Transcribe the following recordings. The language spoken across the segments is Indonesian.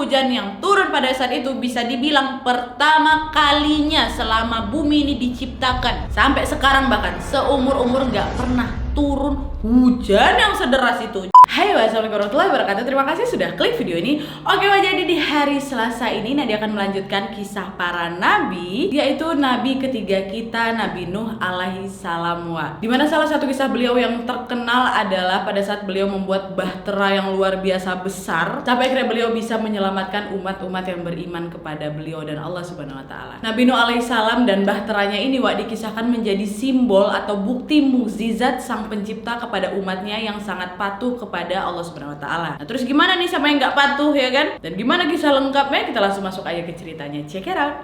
hujan yang turun pada saat itu bisa dibilang pertama kalinya selama bumi ini diciptakan. Sampai sekarang bahkan seumur-umur nggak pernah turun hujan yang sederas itu. Hai, wassalamualaikum warahmatullahi wabarakatuh. Terima kasih sudah klik video ini. Oke, jadi di hari Selasa ini Nadia akan melanjutkan kisah para nabi, yaitu nabi ketiga kita, Nabi Nuh alaihi salam. Dimana salah satu kisah beliau yang terkenal adalah pada saat beliau membuat bahtera yang luar biasa besar, sampai akhirnya beliau bisa menyelamatkan umat-umat yang beriman kepada beliau dan Allah Subhanahu wa taala. Nabi Nuh alaihi salam dan bahteranya ini dikisahkan menjadi simbol atau bukti mukjizat sang pencipta kepada umatnya yang sangat patuh kepada Allah Subhanahu wa taala. Nah, terus gimana nih sama yang nggak patuh, ya kan? Dan gimana kisah lengkapnya? Kita langsung masuk aja ke ceritanya. Check it out.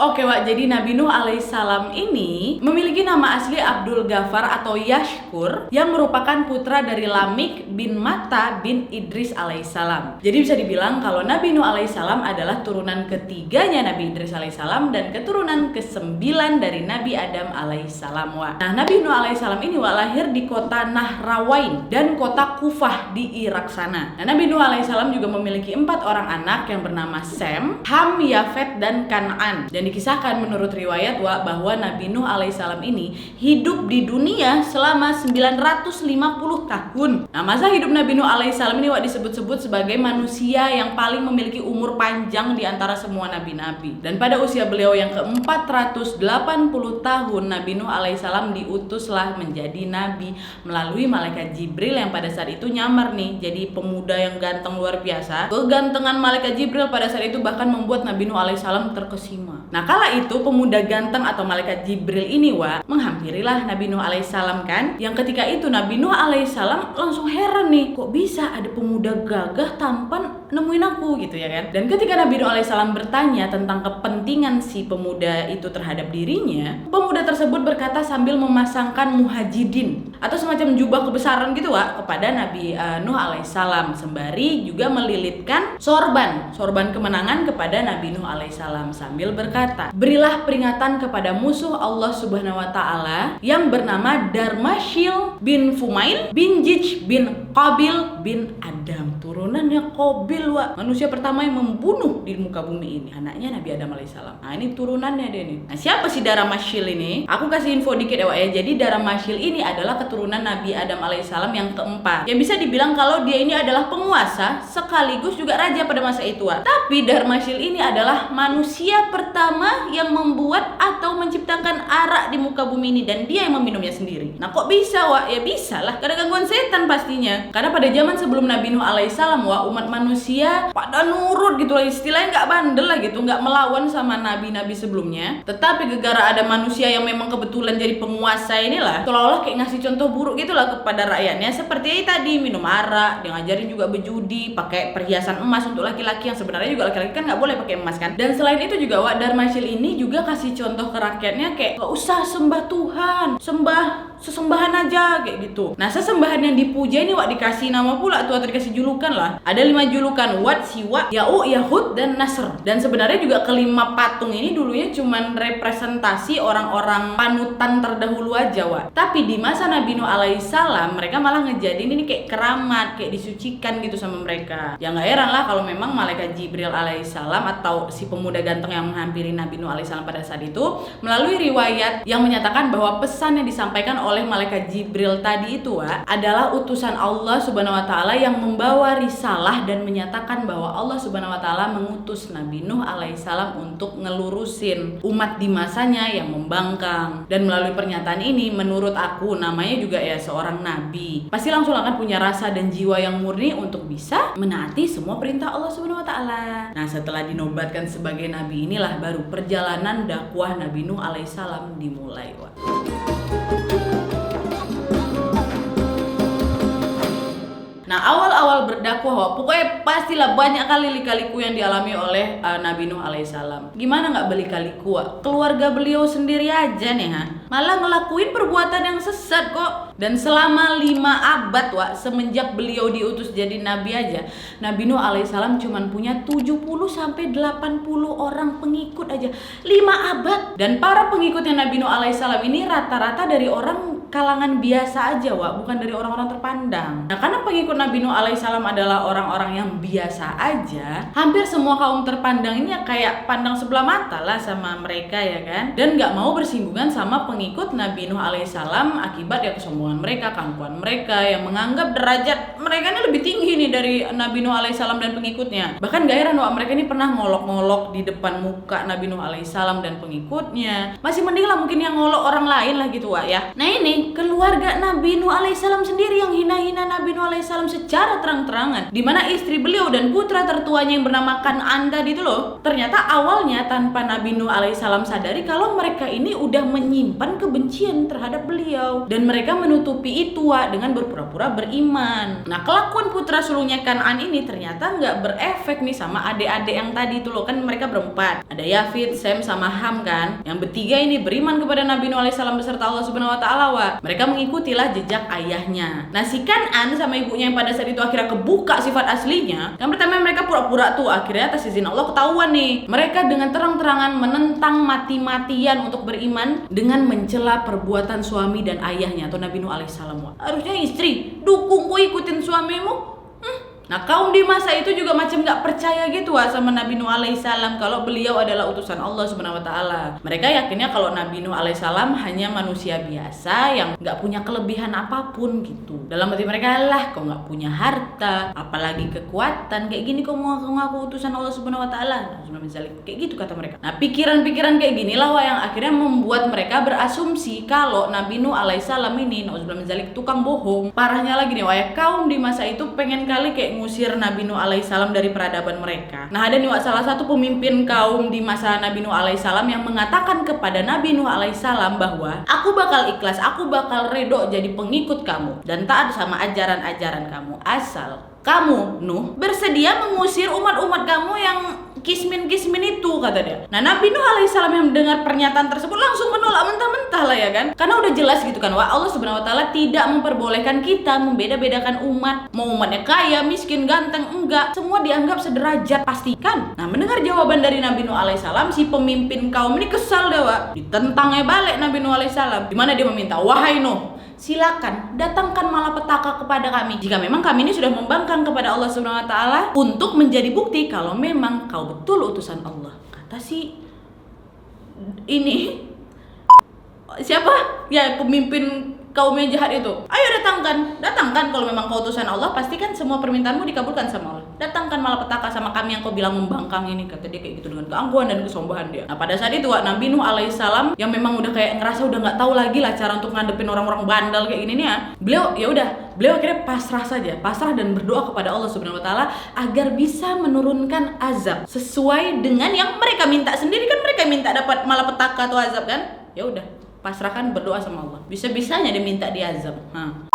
Oke, jadi Nabi Nuh alaihissalam ini memiliki nama asli Abdul Ghaffar atau Yashkur, yang merupakan putra dari Lamik bin Mata bin Idris alaihissalam. Jadi bisa dibilang kalau Nabi Nuh alaihissalam adalah turunan ketiganya Nabi Idris alaihissalam dan keturunan ke-9 dari Nabi Adam alaihissalam. Nah, Nabi Nuh alaihissalam ini lahir di kota Nahrawain dan kota Kufah di Irak sana. Nah, Nabi Nuh alaihissalam juga memiliki 4 orang anak yang bernama Sem, Ham, Yafet, dan Kan'an. Dan dikisahkan menurut riwayat bahwa Nabi Nuh alaihissalam ini hidup di dunia selama 950 tahun. Nah, masa hidup Nabi Nuh alaihissalam ini disebut-sebut sebagai manusia yang paling memiliki umur panjang di antara semua nabi-nabi. Dan pada usia beliau yang ke-480 tahun, Nabi Nuh alaihissalam diutuslah menjadi nabi melalui malaikat Jibril yang pada saat itu nyamar nih jadi pemuda yang ganteng luar biasa. Kegantengan malaikat Jibril pada saat itu bahkan membuat Nabi Nuh alaihissalam terkesima. Nah, kala itu pemuda ganteng atau malaikat Jibril ini menghampirilah Nabi Nuh alaihissalam kan. Yang ketika itu Nabi Nuh alaihissalam langsung heran nih, kok bisa ada pemuda gagah tampan nemuin aku gitu ya kan. Dan ketika Nabi Nuh alaihissalam bertanya tentang kepentingan si pemuda itu terhadap dirinya, pemuda tersebut berkata sambil memasangkan muhajidin atau semacam jubah kebesaran gitu kepada Nabi Nuh alaihissalam, sembari juga melilitkan sorban kemenangan kepada Nabi Nuh alaihissalam sambil berkata, berilah peringatan kepada musuh Allah Subhanahu wa taala yang bernama Darmashil bin Fumail bin Jij bin Qabil bin Adam, turunannya Qabil, manusia pertama yang membunuh di muka bumi ini, anaknya Nabi Adam alaihissalam. Nah, ini turunannya dia nih. Nah, siapa sih Darmashil ini? Aku kasih info dikit ya. Jadi Darmashil ini adalah keturunan Nabi Adam alaihissalam yang keempat. Ya bisa dibilang kalau dia ini adalah penguasa sekaligus juga raja pada masa itu. Tapi Darmashil ini adalah manusia pertama yang membuat atau menciptakan arak di muka bumi ini dan dia yang meminumnya sendiri. Nah, kok bisa Ya bisa lah, karena gangguan setan pastinya. Karena pada zaman sebelum Nabi Nuh alaihissalam umat manusia pada nurut gitu lah, istilahnya nggak bandel lah gitu, nggak melawan sama nabi-nabi sebelumnya. Tetapi gara-gara ada manusia yang memang kebetulan jadi penguasa inilah, seolah-olah kayak ngasih contoh buruk gitulah kepada rakyatnya. Seperti tadi minum arak, dia ngajarin juga berjudi, pakai perhiasan emas untuk laki-laki, yang sebenarnya juga laki-laki kan nggak boleh pakai emas kan. Dan selain itu juga Darmashil ini juga kasih contoh ke rakyatnya kayak gak usah sembah Tuhan, sembah sesembahan aja kayak gitu. Nah, sesembahan yang dipuja ini dikasih nama pula tuh, atau dikasih julukan lah. Ada 5 julukan: Wat, Siwa, Ya'u, Yahud, dan Nasr. Dan sebenarnya juga kelima patung ini dulunya cuman representasi orang-orang panutan terdahulu aja Tapi di masa Nabi Nuh alaihissalam mereka malah ngejadiin ini kayak keramat, kayak disucikan gitu sama mereka. Ya nggak heran lah kalau memang malaikat Jibril alaihissalam atau si pemuda ganteng yang menghampiri Nabi Nuh alaihissalam pada saat itu melalui riwayat yang menyatakan bahwa pesan yang disampaikan oleh malaikat Jibril tadi itu adalah utusan Allah Subhanahu wa taala yang membawa risalah dan menyatakan bahwa Allah Subhanahu wa taala mengutus Nabi Nuh alaihissalam untuk ngelurusin umat di masanya yang membangkang. Dan melalui pernyataan ini menurut aku namanya juga seorang nabi pasti langsung akan punya rasa dan jiwa yang murni untuk bisa menaati semua perintah Allah Subhanahu wa taala. Nah, setelah dinobatkan sebagai nabi inilah baru perjalanan dakwah Nabi Nuh alaihissalam dimulai. Nah, awal-awal berdakwah pokoknya pastilah banyak kali lika-liku yang dialami oleh Nabi Nuh alaihissalam. Gimana nggak berlika-liku? Keluarga beliau sendiri aja nih malah ngelakuin perbuatan yang sesat kok. Dan selama 5 abad semenjak beliau diutus jadi nabi aja, Nabi Nuh alaihissalam cuman punya 70-80 orang pengikut aja. 5 abad. Dan para pengikutnya Nabi Nuh alaihissalam ini rata-rata dari orang kalangan biasa aja Wak, bukan dari orang-orang terpandang. Nah karena pengikut Nabi Nuh alaihissalam adalah orang-orang yang biasa aja, hampir semua kaum terpandang ini ya kayak pandang sebelah mata lah sama mereka ya kan, dan gak mau bersinggungan sama pengikut Nabi Nuh alaihissalam akibat ya kesombongan mereka, keangkuhan mereka yang menganggap derajat mereka ini lebih tinggi nih dari Nabi Nuh alaihissalam dan pengikutnya. Bahkan gak heran Wak, mereka ini pernah ngolok-ngolok di depan muka Nabi Nuh alaihissalam dan pengikutnya. Masih mending lah mungkin yang ngolok orang lain lah gitu Wak ya. Nah ini keluarga Nabi Nuh alaihissalam sendiri yang hina-hina Nabi Nuh alaihissalam secara terang-terangan, dimana istri beliau dan putra tertuanya yang bernama Kan'an tadi itu loh, ternyata awalnya tanpa Nabi Nuh alaihissalam sadari kalau mereka ini udah menyimpan kebencian terhadap beliau, dan mereka menutupi itu Wak dengan berpura-pura beriman. Nah kelakuan putra sulungnya Kan'an ini ternyata nggak berefek nih sama adik-adik yang tadi itu loh, kan mereka berempat, ada Yafid, Sem sama Ham kan, yang bertiga ini beriman kepada Nabi Nuh alaihissalam beserta Allah subhanahu wa ta'ala Wak. Mereka mengikutilah jejak ayahnya. Nah si Kan'an sama ibunya yang pada saat itu akhirnya kebuka sifat aslinya. Yang pertama mereka pura-pura tuh, akhirnya atas izin Allah ketahuan nih, mereka dengan terang-terangan menentang mati-matian untuk beriman dengan mencela perbuatan suami dan ayahnya atau Nabi Nuh alaihissalam. Harusnya istri dukung ikutin suamimu. Nah kaum di masa itu juga macam gak percaya gitu sama Nabi Nuh alaihissalam kalau beliau adalah utusan Allah subhanahu wa ta'ala. Mereka yakinnya kalau Nabi Nuh alaihissalam hanya manusia biasa yang gak punya kelebihan apapun gitu. Dalam hati mereka lah, kau gak punya harta, apalagi kekuatan, kayak gini kau mau ngaku utusan Allah subhanahu wa ta'ala. Kayak gitu kata mereka. Nah pikiran-pikiran kayak ginilah yang akhirnya membuat mereka berasumsi kalau Nabi Nuh alaihissalam ini tukang bohong. Parahnya lagi nih ya, kaum di masa itu pengen kali kayak ngusir Nabi Nuh alaihissalam dari peradaban mereka. Nah ada nih salah satu pemimpin kaum di masa Nabi Nuh alaihissalam yang mengatakan kepada Nabi Nuh alaihissalam bahwa aku bakal ikhlas, aku bakal redho jadi pengikut kamu dan taat sama ajaran-ajaran kamu asal kamu Nuh bersedia mengusir umat-umat kamu yang kismin-kismin itu, kata dia. Nah Nabi Nuh alaihissalam yang mendengar pernyataan tersebut langsung menolak mentah-mentah lah ya kan, karena udah jelas gitu kan, wah Allah subhanahu wa ta'ala tidak memperbolehkan kita membeda-bedakan umat, mau umatnya kaya, miskin, ganteng, enggak, semua dianggap sederajat, pastikan. Nah mendengar jawaban dari Nabi Nuh alaihissalam, si pemimpin kaum ini kesal deh wah, ditentangnya balik Nabi Nuh alaihissalam, dimana dia meminta, wahai Nuh, silakan datangkan malapetaka kepada kami jika memang kami ini sudah membangkang kepada Allah Subhanahu wa taala untuk menjadi bukti kalau memang kau betul utusan Allah. Kata si ini siapa? Ya pemimpin kaum yang jahat itu. Ayo datangkan kalau memang kau utusan Allah, pastikan semua permintaanmu dikabulkan sama Allah. Datangkan malapetaka sama kami yang kau bilang membangkang ini, kata dia kayak gitu dengan keangkuhan dan kesombongan dia. Nah pada saat itu Nabi Nuh alaihissalam yang memang udah kayak ngerasa udah nggak tahu lagi lah cara untuk ngadepin orang-orang bandel kayak gini nih ya, beliau akhirnya pasrah dan berdoa kepada Allah Subhanahu wa taala agar bisa menurunkan azab sesuai dengan yang mereka minta sendiri. Kan mereka minta dapat malapetaka atau azab kan, ya udah pasrahkan, berdoa sama Allah, bisa-bisanya dia minta diazab.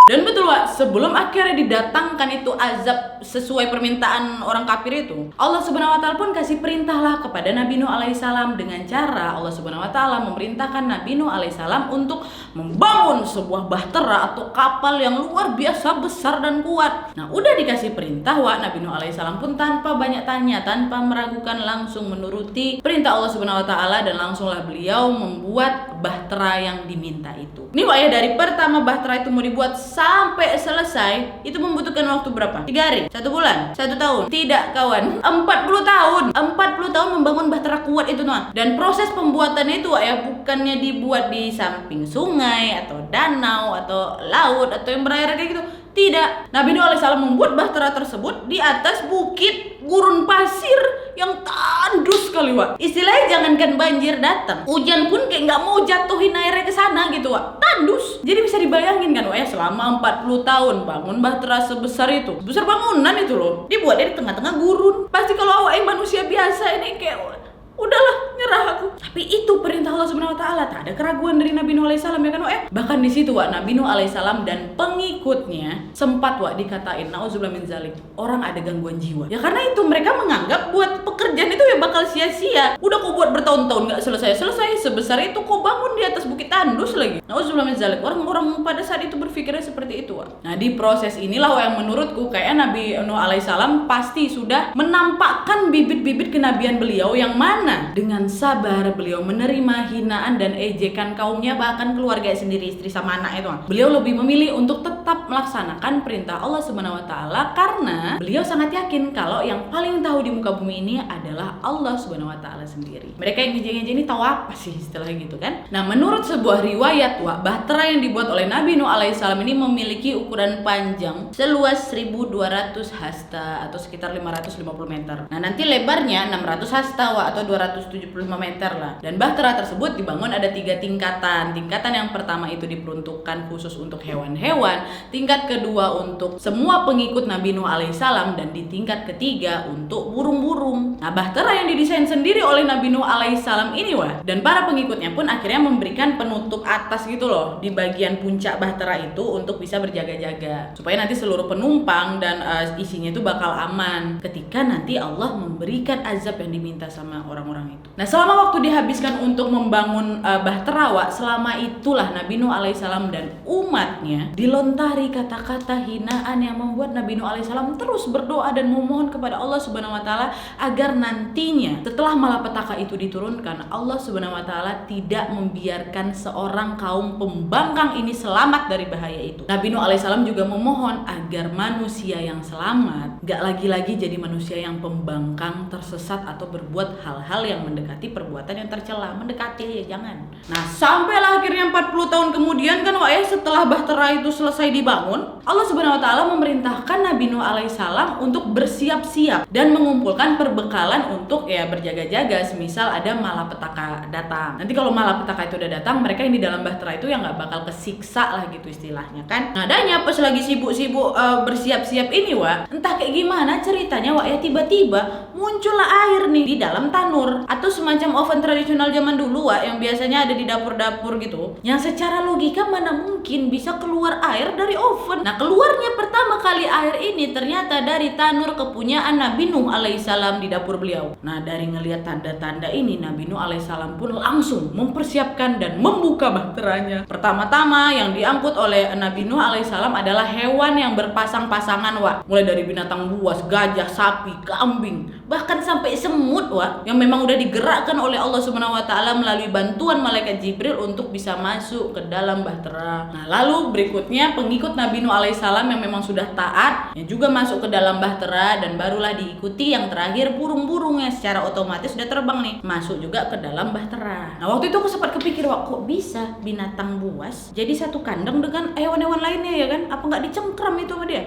Dan betul Wak, sebelum akhirnya didatangkan itu azab sesuai permintaan orang kafir itu, Allah Subhanahu wa taala pun kasih perintahlah kepada Nabi Nuh alaihissalam dengan cara Allah Subhanahu wa taala memerintahkan Nabi Nuh alaihissalam untuk membangun sebuah bahtera atau kapal yang luar biasa besar dan kuat. Nah udah dikasih perintah Wak, Nabi Nuh alaihissalam pun tanpa banyak tanya, tanpa meragukan langsung menuruti perintah Allah Subhanahu wa taala, dan langsunglah beliau membuat bahtera yang diminta itu. Ini Wak ya, dari pertama bahtera itu mau dibuat sampai selesai itu membutuhkan waktu berapa? 3 hari? 1 bulan? 1 tahun? Tidak kawan, 40 tahun. 40 tahun membangun bahtera kuat itu Wak. Dan proses pembuatannya itu Wak ya, bukannya dibuat di samping sungai atau danau atau laut atau yang berair kayak gitu. Tidak, Nabi Nuh alaihissalam membuat bahtera tersebut di atas bukit gurun pasir yang tandus sekali Wak. Istilahnya jangankan banjir datang, hujan pun kayak nggak mau jatuhin airnya ke sana gitu Wak, tandus. Jadi bisa dibayangin kan Wak ya, selama 40 tahun bangun bahtera sebesar itu, besar bangunan itu loh, dibuat di tengah-tengah gurun. Pasti kalau awak manusia biasa ini kayak udahlah nyerah aku. Tapi itu perintah Allah Subhanahu wa taala, tak ada keraguan dari Nabi Nuh alaihissalam ya kan Wak. Bahkan di situ Wak, Nabi Nuh alaihissalam dan pengikutnya sempat Wak dikatain nauzubillah min zalik, orang ada gangguan jiwa. Ya karena itu mereka menganggap buat pekerjaan itu ya bakal sia-sia. Udah kok buat bertahun-tahun enggak selesai sebesar itu, kok bangun di atas bukit tandus lagi. Nauzubillah min zalik. Orang-orang pada saat itu berpikirnya seperti itu Wak. Nah di proses inilah Wak yang menurutku kayak Nabi Nuh alaihissalam pasti sudah menampakkan bibit-bibit kenabian beliau yang mana Bagaimana? Dengan sabar beliau menerima hinaan dan ejekan kaumnya, bahkan keluarga sendiri, istri sama anak itu. Beliau lebih memilih untuk tetap melaksanakan perintah Allah Subhanahu wa taala karena beliau sangat yakin kalau yang paling tahu di muka bumi ini adalah Allah Subhanahu wa taala sendiri. Mereka yang ngejek-ngejek ini tahu apa sih istilahnya gitu kan? Nah, menurut sebuah riwayat, bahtera yang dibuat oleh Nabi Nuh alaihissalam ini memiliki ukuran panjang seluas 1200 hasta atau sekitar 550 meter. Nah, nanti lebarnya 600 hasta atau 275 meter lah. Dan bahtera tersebut dibangun ada 3 tingkatan. Tingkatan yang pertama itu diperuntukkan khusus untuk hewan-hewan, tingkat kedua untuk semua pengikut Nabi Nuh alaihissalam, dan di tingkat ketiga untuk burung-burung. Nah, bahtera yang didesain sendiri oleh Nabi Nuh alaihissalam ini dan para pengikutnya pun akhirnya memberikan penutup atas gitu loh di bagian puncak bahtera itu untuk bisa berjaga-jaga supaya nanti seluruh penumpang dan isinya itu bakal aman ketika nanti Allah memberikan azab yang diminta sama orang-orang itu. Nah, selama waktu dihabiskan untuk membangun bahtera, selama itulah Nabi Nuh alaihissalam dan umatnya dilontari kata-kata hinaan yang membuat Nabi Nuh alaihissalam terus berdoa dan memohon kepada Allah Subhanahu wa taala agar nantinya setelah malapetaka itu diturunkan, Allah Subhanahu wa taala tidak membiarkan seorang kaum pembangkang ini selamat dari bahaya itu. Nabi Nuh alaihissalam juga memohon agar manusia yang selamat gak lagi-lagi jadi manusia yang pembangkang, tersesat atau berbuat hal-hal yang mendekati perbuatan yang tercela. Mendekati ya jangan. Nah, sampailah akhirnya 40 tahun kemudian kan setelah bahtera itu selesai dibangun, Allah Subhanahu wa taala memerintahkan Nabi Nuh alaihissalam untuk bersiap-siap dan mengumpulkan perbekalan untuk berjaga-jaga semisal ada malapetaka datang. Nanti kalau malapetaka itu udah datang, mereka yang di dalam bahtera itu yang nggak bakal kesiksa lah gitu istilahnya kan. Nah, adanya pas lagi sibuk-sibuk bersiap-siap ini entah kayak gimana ceritanya tiba-tiba muncullah air nih di dalam tanur atau semacam oven tradisional zaman dulu yang biasanya ada di dapur-dapur gitu, yang secara logika mana mungkin bisa keluar air dari oven. Nah, keluarnya pertama kali air ini ternyata dari tanur kepunyaan Nabi Nuh alaihissalam di dapur beliau. Nah, dari ngelihat tanda-tanda ini, Nabi Nuh alaihissalam pun langsung mempersiapkan dan membuka bahteranya. Pertama-tama yang diangkut oleh Nabi Nuh alaihissalam adalah hewan yang berpasang-pasangan mulai dari binatang buas, gajah, sapi, kambing, bahkan sampai semut yang memang udah digerakkan oleh Allah Subhanahu wa taala melalui bantuan malaikat Jibril untuk bisa masuk ke dalam bahtera. Nah, lalu berikutnya pengikut Nabi Nuh alaihissalam yang memang sudah taat yang juga masuk ke dalam bahtera, dan barulah diikuti yang terakhir burung-burung yang secara otomatis sudah terbang nih masuk juga ke dalam bahtera. Nah, waktu itu aku sempat kepikir kok bisa binatang buas jadi satu kandang dengan hewan-hewan lainnya ya kan? Apa nggak dicengkram itu sama dia?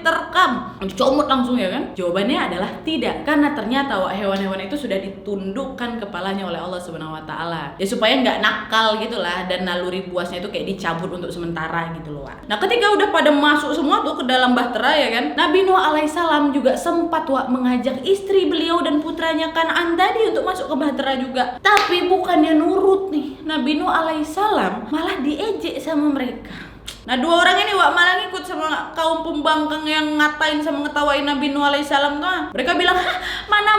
Terkam, dicomot langsung ya kan? Jawabannya adalah tidak, karena ternyata hewan-hewan itu sudah ditundukkan kepalanya oleh Allah Subhanahu wa taala. Ya supaya nggak nakal gitulah, dan naluri buasnya itu kayak dicabut untuk sementara gitu loh. Nah, ketika udah pada masuk semua tuh ke dalam bahtera ya kan? Nabi Nuh alaihissalam juga sempat mengajak istri beliau dan putranya Kan'an tadi untuk masuk ke bahtera juga. Tapi bukannya nurut nih, Nabi Nuh alaihissalam malah diejek sama mereka. Nah, dua orang ini malah ngikut sama kaum pembangkang yang ngatain sama ngetawain Nabi Nuh alaihissalam tuh. Mereka bilang, mana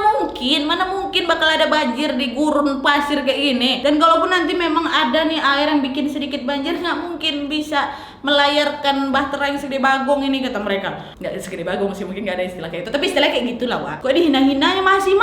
mungkin bakal ada banjir di gurun pasir kayak gini. Dan kalaupun nanti memang ada nih air yang bikin sedikit banjir, nggak mungkin bisa melayarkan bahtera yang segede bagong ini, kata mereka. Nggak segede bagong sih, mungkin nggak ada istilah kayak itu, tapi istilah kayak gitulah. Kok dihina-hinanya masih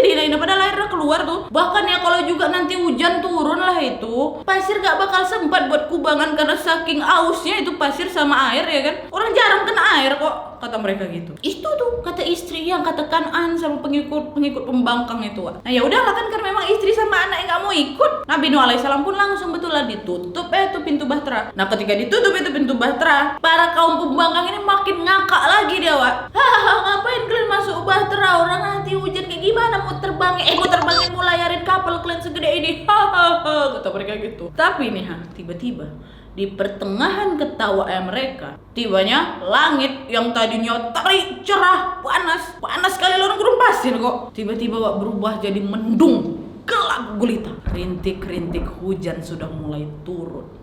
dihina-hina padahal airnya keluar tuh. Bahkan ya kalau juga nanti hujan turun lah itu, pasir nggak bakal sempat buat kubangan karena saking ausnya itu pasir sama air ya kan. Orang jarang kena air kok, kata mereka gitu. Itu tuh kata istri yang kata Kan'an sama pengikut pembangkang itu. Nah, ya udahlah kan karena memang istri sama anaknya nggak mau ikut. Nabi Nuh alaihissalam pun langsung ditutup tuh pintu bahtera. Nah, ketika ditutup itu pintu bahtera, para kaum pembangkang ini makin ngakak lagi dia ngapain kalian masuk bahtera, orang nanti hujan kayak gimana mau terbangin mau layarin kapal kalian segede ini, kata mereka gitu. Tapi nih tiba-tiba di pertengahan ketawa mereka, tibanya langit yang tadinya terik, cerah, panas sekali orang gurun pasir kok tiba-tiba berubah jadi mendung, gelap gulita. Rintik-rintik hujan sudah mulai turun.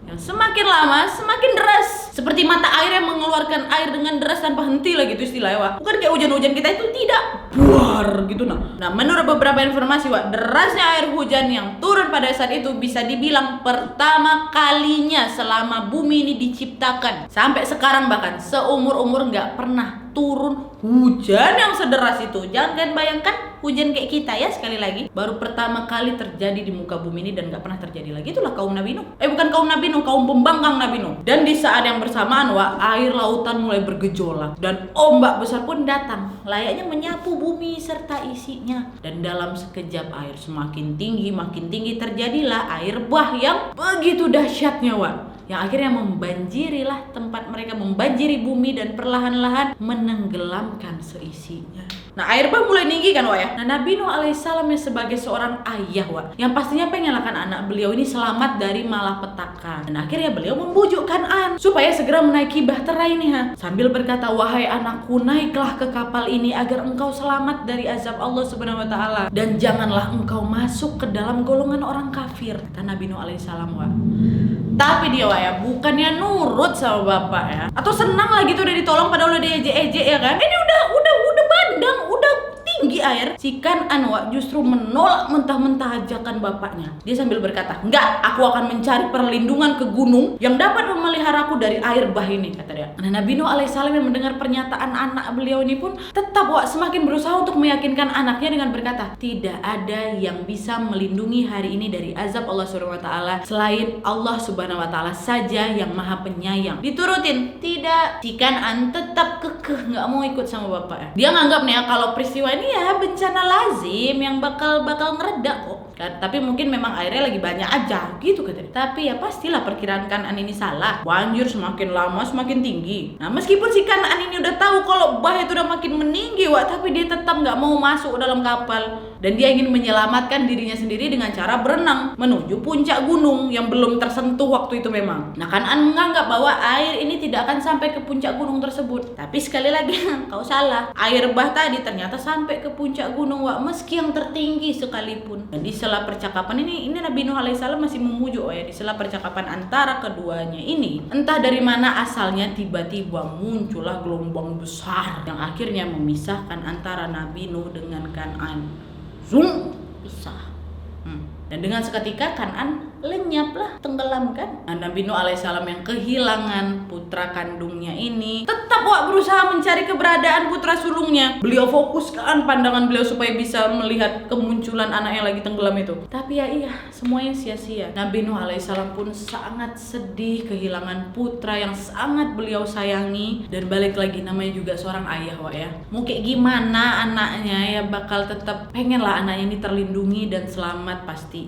yang semakin lama semakin deras, seperti mata air yang mengeluarkan air dengan deras tanpa henti lah gitu istilahnya, Wak. Bukan kayak hujan-hujan kita itu tidak buar gitu nah menurut beberapa informasi, Wak, derasnya air hujan yang turun pada saat itu bisa dibilang pertama kalinya selama bumi ini diciptakan. Sampai sekarang bahkan seumur-umur nggak pernah turun hujan yang sederas itu. Jangan bayangkan hujan kayak kita ya, sekali lagi baru pertama kali terjadi di muka bumi ini dan gak pernah terjadi lagi. Itulah kaum Nabi Nuh. Bukan kaum Nabi Nuh, kaum pembangkang Nabi Nuh. Dan di saat yang bersamaan, Wak, air lautan mulai bergejolak dan ombak besar pun datang, layaknya menyapu bumi serta isinya. Dan dalam sekejap air semakin tinggi terjadilah air bah yang begitu dahsyatnya, Wak, yang akhirnya membanjirilah tempat mereka, membanjiri bumi dan perlahan-lahan menenggelamkan seisinya. Nah, air bah mulai tinggi kan, Wak, ya. Nah, Nabi Nuh alaihissalam yang sebagai seorang ayah, Wak, yang pastinya pengen anak beliau ini selamat dari malapetaka. Dan akhirnya beliau membujuk Kan'an supaya segera menaiki bahtera ini, sambil berkata, "Wahai anakku, naiklah ke kapal ini agar engkau selamat dari azab Allah Subhanahu wa taala, dan janganlah engkau masuk ke dalam golongan orang kafir," kata Nabi Nuh alaihissalam, Wak. Tapi dia, Wak, ya, bukannya nurut sama bapak ya, atau senang lah gitu udah ditolong padahal udah diejek-ejek ya kan. Ini udah bandang, udah tinggi air. Si Kan'an, Wak, justru menolak mentah-mentah ajakan bapaknya. Dia sambil berkata, "Enggak, aku akan mencari perlindungan ke gunung yang dapat memeliharaku dari air bah ini," kata dia. Nah, Nabi Nuh alaihissalam yang mendengar pernyataan anak beliau ini pun tetap, Wak, semakin berusaha untuk meyakinkan anaknya dengan berkata, "Tidak ada yang bisa melindungi hari ini dari azab Allah Subhanahu wa taala selain Allah Subhanahu wa taala saja yang Maha Penyayang." Diturutin? Tidak. Si Kan'an tetap kekeh nggak mau ikut sama bapaknya. Dia nganggap nih ya, kalau peristiwa ini ya bencana lazim yang bakal ngeredak kok. Tapi mungkin memang airnya lagi banyak aja gitu katanya. Tapi ya pastilah perkiraan Kan'an ini salah. Banjir semakin lama semakin tinggi. Nah, meskipun si Kan'an ini udah tahu kalau bah itu udah makin meninggi, Wak, tapi dia tetap nggak mau masuk dalam kapal. Dan dia ingin menyelamatkan dirinya sendiri dengan cara berenang menuju puncak gunung yang belum tersentuh waktu itu memang. Nah, Kan'an menganggap bahwa air ini tidak akan sampai ke puncak gunung tersebut. Tapi sekali lagi, kau salah. Air bah tadi ternyata sampai ke puncak gunung, Wak, meski yang tertinggi sekalipun. Dan di sela percakapan ini Nabi Nuh alaihissalam masih memujuk, ya, di sela percakapan antara keduanya ini, entah dari mana asalnya tiba-tiba muncullah gelombang besar yang akhirnya memisahkan antara Nabi Nuh dengan Kan'an. Zoom, pisah. Dan dengan seketika Kan'an lenyaplah, tenggelam kan. Nah, Nabi Nuh alaihissalam yang kehilangan putra kandungnya ini tetap, Wak, berusaha mencari keberadaan putra sulungnya. Beliau fokuskan pandangan beliau supaya bisa melihat kemunculan anak yang lagi tenggelam itu. Tapi ya iya, semuanya sia-sia. Nabi Nuh alaihissalam pun sangat sedih kehilangan putra yang sangat beliau sayangi. Dan balik lagi, namanya juga seorang ayah, Wak, ya. Mau kayak gimana anaknya ya bakal tetap pengen lah anaknya ini terlindungi dan selamat pastinya.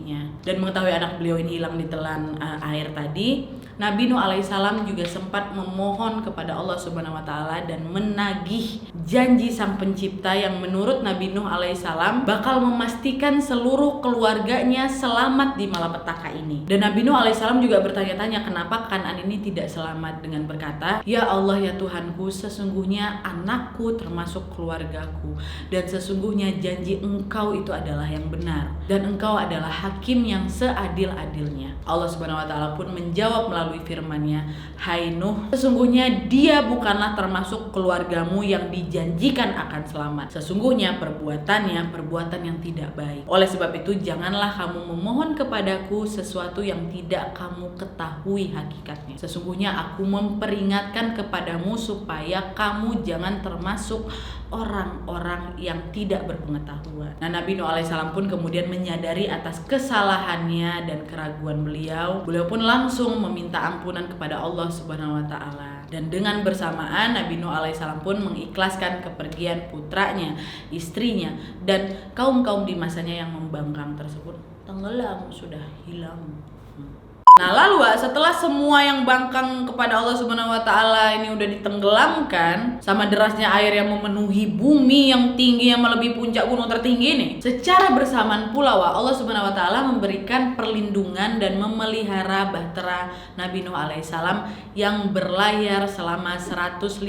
Dan mengetahui anak beliau ini hilang di telan air tadi, Nabi Nuh alaihissalam juga sempat memohon kepada Allah Subhanahu wa taala dan menagih janji sang pencipta yang menurut Nabi Nuh alaihissalam bakal memastikan seluruh keluarganya selamat di malapetaka ini. Dan Nabi Nuh alaihissalam juga bertanya-tanya kenapa Kan'an ini tidak selamat, dengan berkata, "Ya Allah, ya Tuhanku, sesungguhnya anakku termasuk keluargaku, dan sesungguhnya janji Engkau itu adalah yang benar, dan Engkau adalah hakim yang seadil-adilnya." Allah Subhanahu wa taala pun menjawab melalui firman-Nya, "Hai Nuh, sesungguhnya dia bukanlah termasuk keluargamu yang dijanjikan akan selamat. Sesungguhnya perbuatannya perbuatan yang tidak baik. Oleh sebab itu janganlah kamu memohon kepadaku sesuatu yang tidak kamu ketahui hakikatnya. Sesungguhnya aku memperingatkan kepadamu supaya kamu jangan termasuk orang-orang yang tidak berpengetahuan." Nah, Nabi Nuh alaihissalam pun kemudian menyadari atas kesalahannya dan keraguan beliau. Beliau pun langsung meminta ampunan kepada Allah Subhanahu wa taala. Dan dengan bersamaan Nabi Nuh alaihissalam pun mengikhlaskan kepergian putranya, istrinya, dan kaum-kaum di masanya yang membangkang tersebut tenggelam, sudah hilang. Nah, lalu, Wak, setelah semua yang bangkang kepada Allah Subhanahu wa taala ini udah ditenggelamkan sama derasnya air yang memenuhi bumi yang tinggi yang melebihi puncak gunung tertinggi ini, secara bersamaan pula, Wak, Allah Subhanahu wa taala memberikan perlindungan dan memelihara bahtera Nabi Nuh alaihissalam yang berlayar selama 150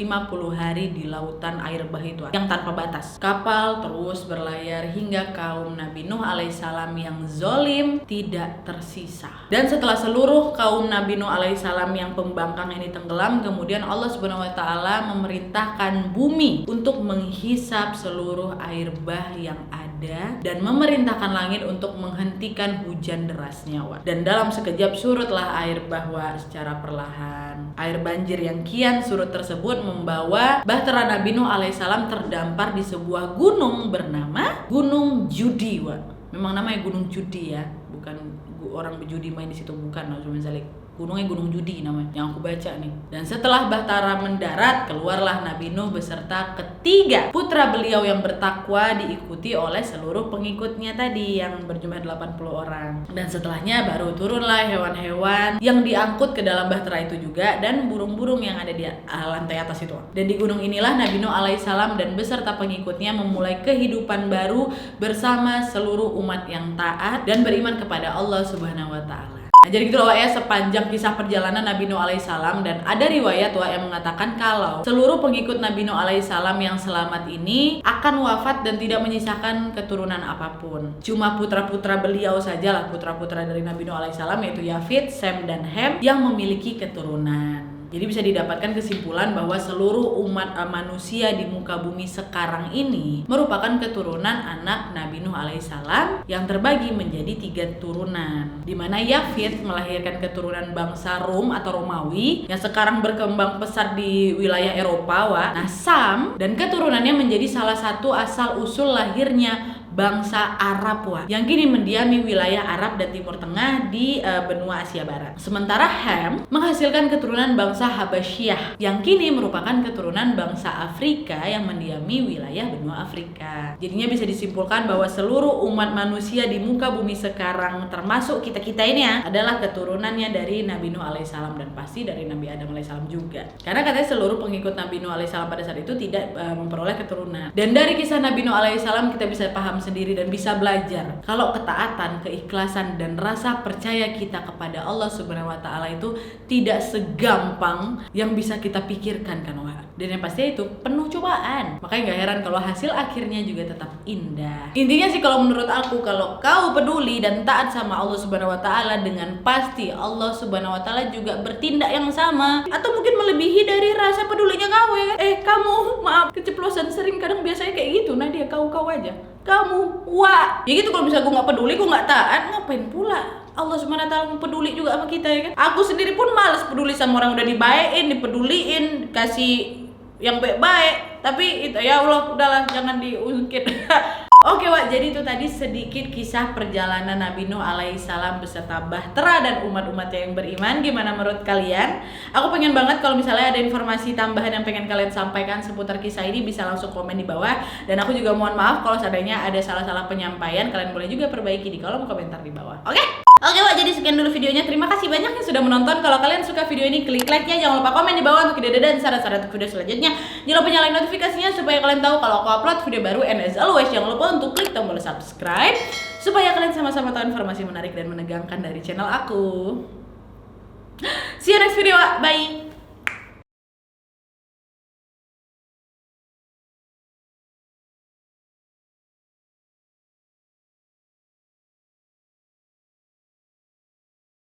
hari di lautan air bah itu yang tanpa batas. Kapal terus berlayar hingga kaum Nabi Nuh alaihissalam yang zolim tidak tersisa. Dan setelah seluruh kaum Nabi Nuh alaihissalam yang pembangkang ini tenggelam, kemudian Allah Subhanahu wa taala memerintahkan bumi untuk menghisap seluruh air bah yang ada dan memerintahkan langit untuk menghentikan hujan derasnya, Wak. Dan dalam sekejap surutlah air bah, Wak, secara perlahan. Air banjir yang kian surut tersebut membawa bahtera Nabi Nuh alaihissalam terdampar di sebuah gunung bernama Gunung Judi, Wak. Memang namanya Gunung Judi ya, bukan orang berjudi main di situ, bukan. Misalnya gunungnya Gunung Judi namanya, yang aku baca nih. Dan setelah bahtera mendarat, keluarlah Nabi Nuh beserta ketiga putra beliau yang bertakwa, diikuti oleh seluruh pengikutnya tadi yang berjumlah 80 orang. Dan setelahnya baru turunlah hewan-hewan yang diangkut ke dalam bahtera itu juga, dan burung-burung yang ada di lantai atas itu. Dan di gunung inilah Nabi Nuh alaihissalam dan beserta pengikutnya memulai kehidupan baru bersama seluruh umat yang taat dan beriman kepada Allah Subhanahu wa taala. Nah, jadi gitu loh, Wak, ya, sepanjang kisah perjalanan Nabi Nuh alaihissalam. Dan ada riwayat, Wak, yang mengatakan kalau seluruh pengikut Nabi Nuh alaihissalam yang selamat ini akan wafat dan tidak menyisakan keturunan apapun. Cuma putra-putra beliau sajalah, putra-putra dari Nabi Nuh alaihissalam, yaitu Yafid, Sem, dan Hem, yang memiliki keturunan. Jadi bisa didapatkan kesimpulan bahwa seluruh umat manusia di muka bumi sekarang ini merupakan keturunan anak Nabi Nuh alaihissalam yang terbagi menjadi 3 turunan. Di mana Yafid melahirkan keturunan bangsa Rum atau Romawi yang sekarang berkembang pesat di wilayah Eropa, Wak. Nah, Sam dan keturunannya menjadi salah satu asal usul lahirnya bangsa Arab, Wak, yang kini mendiami wilayah Arab dan Timur Tengah di benua Asia Barat. Sementara Ham menghasilkan keturunan bangsa Habasyah yang kini merupakan keturunan bangsa Afrika yang mendiami wilayah benua Afrika. Jadinya bisa disimpulkan bahwa seluruh umat manusia di muka bumi sekarang, termasuk kita-kita ini ya, adalah keturunannya dari Nabi Nuh alaihissalam dan pasti dari Nabi Adam alaihissalam juga. Karena katanya seluruh pengikut Nabi Nuh alaihissalam pada saat itu tidak memperoleh keturunan. Dan dari kisah Nabi Nuh alaihissalam kita bisa paham sendiri dan bisa belajar kalau ketaatan, keikhlasan, dan rasa percaya kita kepada Allah Subhanahu wa taala itu tidak segampang yang bisa kita pikirkan, kan, Wak. Dan yang pasti itu penuh cobaan. Makanya gak heran kalau hasil akhirnya juga tetap indah. Intinya sih kalau menurut aku, kalau kau peduli dan taat sama Allah Subhanahu wa taala, dengan pasti Allah Subhanahu wa taala juga bertindak yang sama atau mungkin melebihi dari rasa pedulinya kau, ya. Kamu maaf keceplosan, sering kadang biasanya kayak gitu. Nah, dia kau aja. Kamu, Wak, ya gitu. Kalau misalnya gue gak peduli, gue gak taat, ngapain pula Allah Subhanahu wa taala peduli juga sama kita, ya kan? Aku sendiri pun males peduli sama orang udah dibayain, dipeduliin, kasih yang baik-baik. Tapi itu ya Allah, udahlah, jangan diungkit. Oke, Wak, jadi itu tadi sedikit kisah perjalanan Nabi Nuh alaihissalam beserta bahtera dan umat-umatnya yang beriman. Gimana menurut kalian? Aku pengen banget kalau misalnya ada informasi tambahan yang pengen kalian sampaikan seputar kisah ini, bisa langsung komen di bawah. Dan aku juga mohon maaf kalau seandainya ada salah-salah penyampaian, kalian boleh juga perbaiki di kolom komentar di bawah. Oke, Wak, jadi sekian dulu videonya. Terima kasih banyak yang sudah menonton. Kalau kalian suka video ini, klik like-nya. Jangan lupa komen di bawah untuk ide dan saran-saran untuk video selanjutnya. Jangan lupa nyalain notifikasinya supaya kalian tahu kalau aku upload video baru. And as always, jangan lupa untuk klik tombol subscribe supaya kalian sama-sama tahu informasi menarik dan menegangkan dari channel aku. See you next video, Wak. Bye.